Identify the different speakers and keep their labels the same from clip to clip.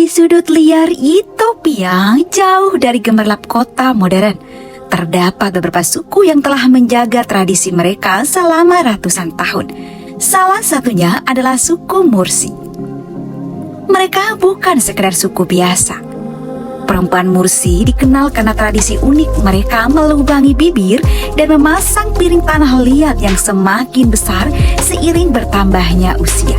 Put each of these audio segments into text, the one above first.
Speaker 1: Di sudut liar Ethiopia, jauh dari gemerlap kota modern, terdapat beberapa suku yang telah menjaga tradisi mereka selama ratusan tahun. Salah satunya adalah suku Mursi. Mereka bukan sekedar suku biasa. Perempuan Mursi dikenal karena tradisi unik mereka melubangi bibir dan memasang piring tanah liat yang semakin besar seiring bertambahnya usia.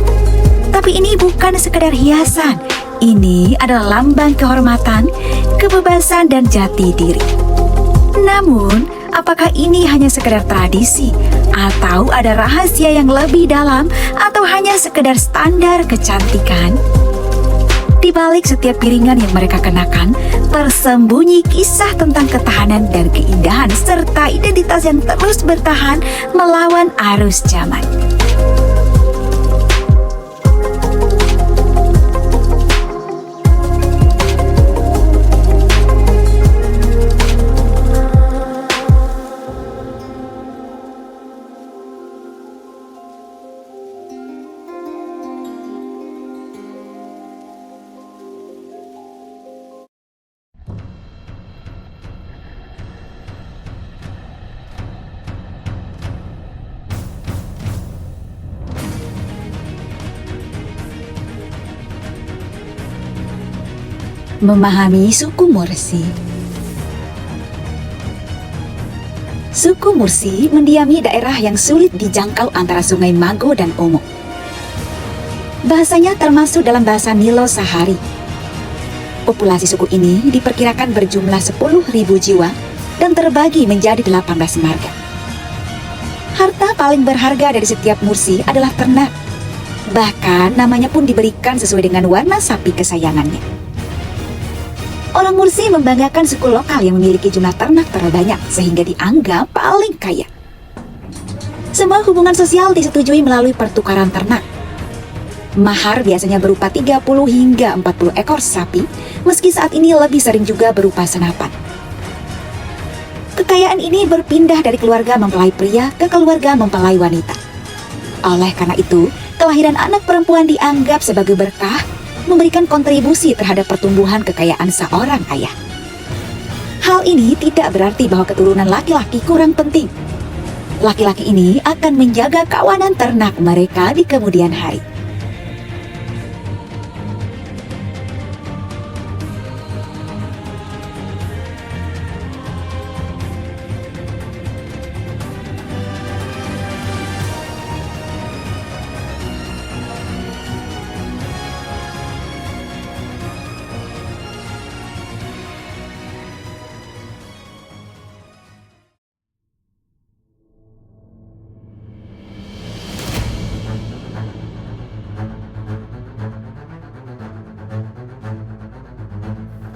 Speaker 1: Tapi ini bukan sekedar hiasan. Ini adalah lambang kehormatan, kebebasan, dan jati diri. Namun, apakah ini hanya sekedar tradisi? Atau ada rahasia yang lebih dalam? Atau hanya sekedar standar kecantikan? Di balik setiap piringan yang mereka kenakan, tersembunyi kisah tentang ketahanan dan keindahan serta identitas yang terus bertahan melawan arus zaman. Memahami suku Mursi. Suku Mursi mendiami daerah yang sulit dijangkau antara sungai Mago dan Omo. Bahasanya termasuk dalam bahasa Nilo-Sahari. Populasi suku ini diperkirakan berjumlah 10.000 jiwa dan terbagi menjadi 18 marga. Harta paling berharga dari setiap Mursi adalah ternak. Bahkan namanya pun diberikan sesuai dengan warna sapi kesayangannya. Orang Mursi membanggakan suku lokal yang memiliki jumlah ternak terbanyak sehingga dianggap paling kaya. Semua hubungan sosial disetujui melalui pertukaran ternak. Mahar biasanya berupa 30 hingga 40 ekor sapi, meski saat ini lebih sering juga berupa senapan. Kekayaan ini berpindah dari keluarga mempelai pria ke keluarga mempelai wanita. Oleh karena itu, kelahiran anak perempuan dianggap sebagai berkah, memberikan kontribusi terhadap pertumbuhan kekayaan seorang ayah. Hal ini tidak berarti bahwa keturunan laki-laki kurang penting. Laki-laki ini akan menjaga kawanan ternak mereka di kemudian hari.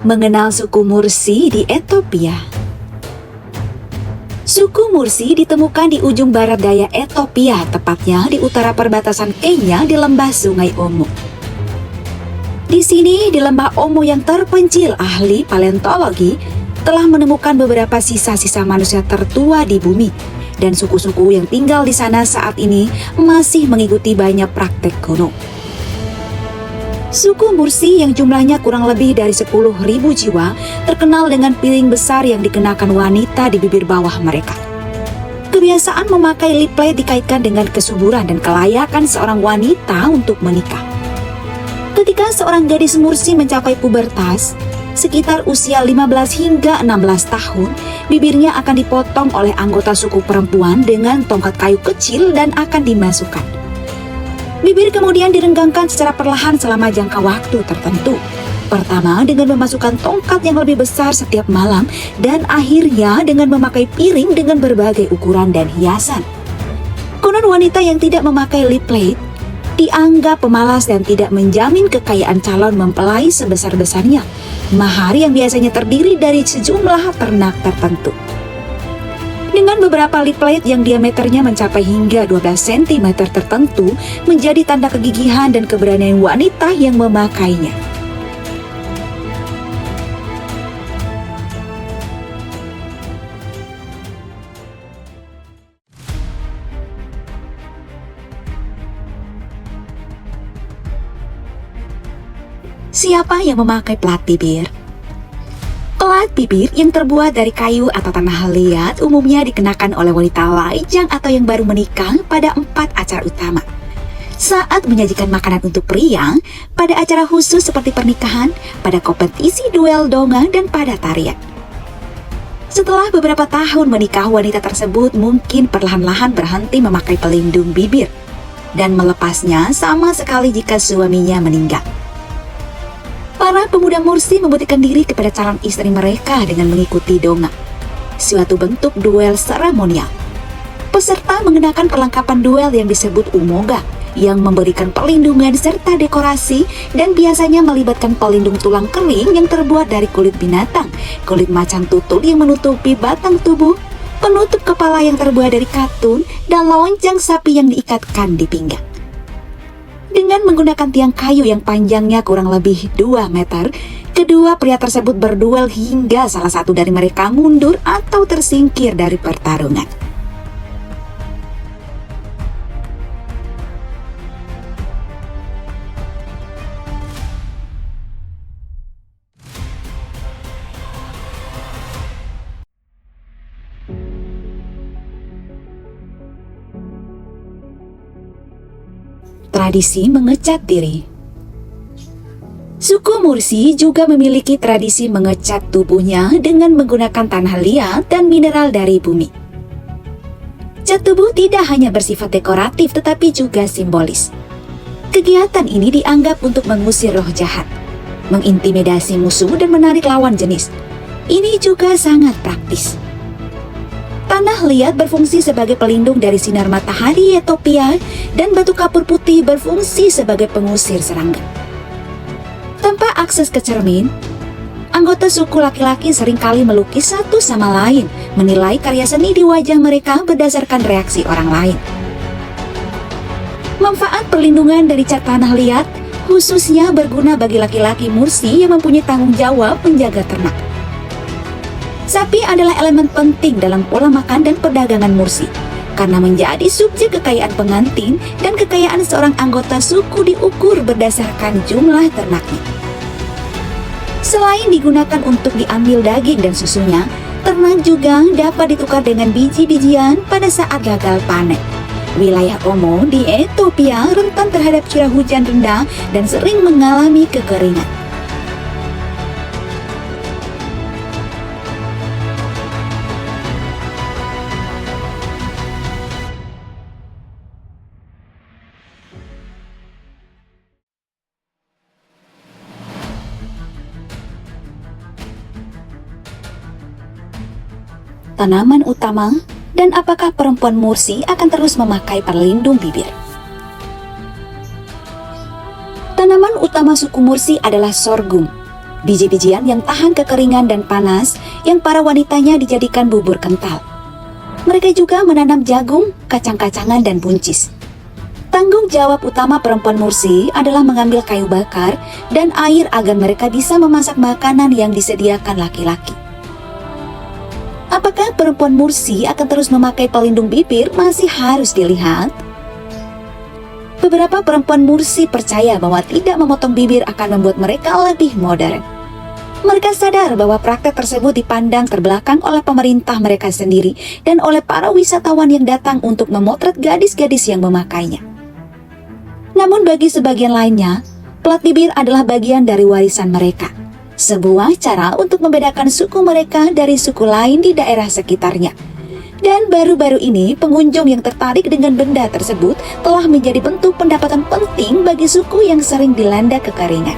Speaker 1: Mengenal suku Mursi di Ethiopia. Suku Mursi ditemukan di ujung barat daya Ethiopia, tepatnya di utara perbatasan Kenya di lembah Sungai Omo. Di sini, di lembah Omo yang terpencil, ahli paleontologi telah menemukan beberapa sisa-sisa manusia tertua di bumi, dan suku-suku yang tinggal di sana saat ini masih mengikuti banyak praktek kuno. Suku Mursi yang jumlahnya kurang lebih dari 10.000 jiwa terkenal dengan piring besar yang dikenakan wanita di bibir bawah mereka. Kebiasaan memakai lip plate dikaitkan dengan kesuburan dan kelayakan seorang wanita untuk menikah. Ketika seorang gadis Mursi mencapai pubertas, sekitar usia 15 hingga 16 tahun, bibirnya akan dipotong oleh anggota suku perempuan dengan tongkat kayu kecil dan akan dimasukkan. Bibir kemudian direnggangkan secara perlahan selama jangka waktu tertentu. Pertama dengan memasukkan tongkat yang lebih besar setiap malam, dan akhirnya dengan memakai piring dengan berbagai ukuran dan hiasan. Konon wanita yang tidak memakai lip plate dianggap pemalas dan tidak menjamin kekayaan calon mempelai sebesar-besarnya. Mahar yang biasanya terdiri dari sejumlah ternak tertentu. Dengan beberapa lip plate yang diameternya mencapai hingga 12 cm tertentu menjadi tanda kegigihan dan keberanian wanita yang memakainya. Siapa yang memakai pelat bibir? Pelat bibir yang terbuat dari kayu atau tanah liat umumnya dikenakan oleh wanita lajang atau yang baru menikah pada 4 acara utama. Saat menyajikan makanan untuk pria, pada acara khusus seperti pernikahan, pada kompetisi duel donga, dan pada tarian. Setelah beberapa tahun menikah, wanita tersebut mungkin perlahan-lahan berhenti memakai pelindung bibir dan melepasnya sama sekali jika suaminya meninggal. Para pemuda Mursi membuktikan diri kepada calon istri mereka dengan mengikuti donga, suatu bentuk duel seremonial. Peserta mengenakan perlengkapan duel yang disebut umoga, yang memberikan perlindungan serta dekorasi dan biasanya melibatkan pelindung tulang kering yang terbuat dari kulit binatang, kulit macan tutul yang menutupi batang tubuh, penutup kepala yang terbuat dari katun, dan lonjang sapi yang diikatkan di pinggang. Dengan menggunakan tiang kayu yang panjangnya kurang lebih 2 meter, kedua pria tersebut berduel hingga salah satu dari mereka mundur atau tersingkir dari pertarungan. Tradisi mengecat diri. Suku Mursi juga memiliki tradisi mengecat tubuhnya dengan menggunakan tanah liat dan mineral dari bumi. Cat tubuh tidak hanya bersifat dekoratif tetapi juga simbolis. Kegiatan ini dianggap untuk mengusir roh jahat, mengintimidasi musuh dan menarik lawan jenis. Ini juga sangat praktis. Tanah liat berfungsi sebagai pelindung dari sinar matahari Ethiopia dan batu kapur putih berfungsi sebagai pengusir serangga. Tanpa akses ke cermin, anggota suku laki-laki seringkali melukis satu sama lain, menilai karya seni di wajah mereka berdasarkan reaksi orang lain. Manfaat perlindungan dari cat tanah liat khususnya berguna bagi laki-laki Mursi yang mempunyai tanggung jawab menjaga ternak. Sapi adalah elemen penting dalam pola makan dan perdagangan Mursi, karena menjadi subjek kekayaan pengantin dan kekayaan seorang anggota suku diukur berdasarkan jumlah ternaknya. Selain digunakan untuk diambil daging dan susunya, ternak juga dapat ditukar dengan biji-bijian pada saat gagal panen. Wilayah Omo di Ethiopia rentan terhadap curah hujan rendah dan sering mengalami kekeringan. Tanaman utama, dan apakah perempuan Mursi akan terus memakai perlindung bibir? Tanaman utama suku Mursi adalah sorghum, biji-bijian yang tahan kekeringan dan panas yang para wanitanya dijadikan bubur kental. Mereka juga menanam jagung, kacang-kacangan, dan buncis. Tanggung jawab utama perempuan Mursi adalah mengambil kayu bakar dan air agar mereka bisa memasak makanan yang disediakan laki-laki. Apakah perempuan Mursi akan terus memakai pelindung bibir masih harus dilihat. Beberapa perempuan Mursi percaya bahwa tidak memotong bibir akan membuat mereka lebih modern. Mereka sadar bahwa praktek tersebut dipandang terbelakang oleh pemerintah mereka sendiri dan oleh para wisatawan yang datang untuk memotret gadis-gadis yang memakainya. Namun bagi sebagian lainnya, pelat bibir adalah bagian dari warisan mereka. Sebuah cara untuk membedakan suku mereka dari suku lain di daerah sekitarnya. Dan baru-baru ini pengunjung yang tertarik dengan benda tersebut telah menjadi bentuk pendapatan penting bagi suku yang sering dilanda kekeringan.